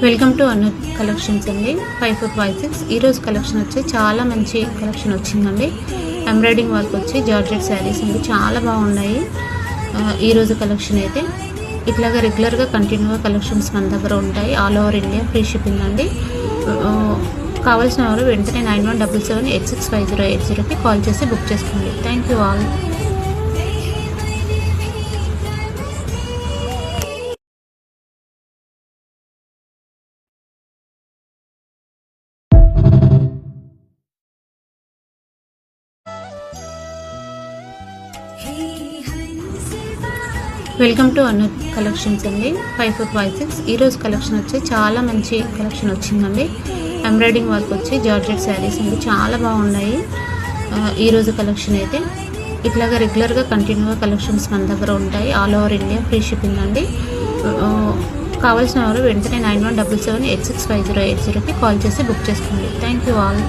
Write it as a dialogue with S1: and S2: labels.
S1: Welcome to Anu collections అండి. 5456 ఈరోజు collection వచ్చి చాలా మంచి కలెక్షన్ వచ్చిందండి. ఎంబ్రాయిడింగ్ వర్క్ వచ్చి జార్జెట్ శారీస్ అండి, చాలా బాగున్నాయి. ఈరోజు కలెక్షన్ అయితే ఇట్లాగా రెగ్యులర్గా కంటిన్యూగా కలెక్షన్స్ మన దగ్గర ఉంటాయి. All over India free shipping అండి. కావాల్సిన వారు వెంటనే 9177865080కి కాల్ చేసి బుక్ చేసుకోండి. Thank you all. Welcome to Anu collections అండి. 5456 ఈరోజు కలెక్షన్ వచ్చి చాలా మంచి కలెక్షన్ వచ్చిందండి. ఎంబ్రాయిడింగ్ వర్క్ వచ్చి జార్జెట్ శారీస్ అండి, చాలా బాగున్నాయి. ఈరోజు కలెక్షన్ అయితే ఇట్లాగా రెగ్యులర్గా కంటిన్యూగా కలెక్షన్స్ మన దగ్గర ఉంటాయి. All over India free shipping అండి. కావాల్సిన వారు వెంటనే 9177865080కి కాల్ చేసి బుక్ చేసుకోండి. Thank you all.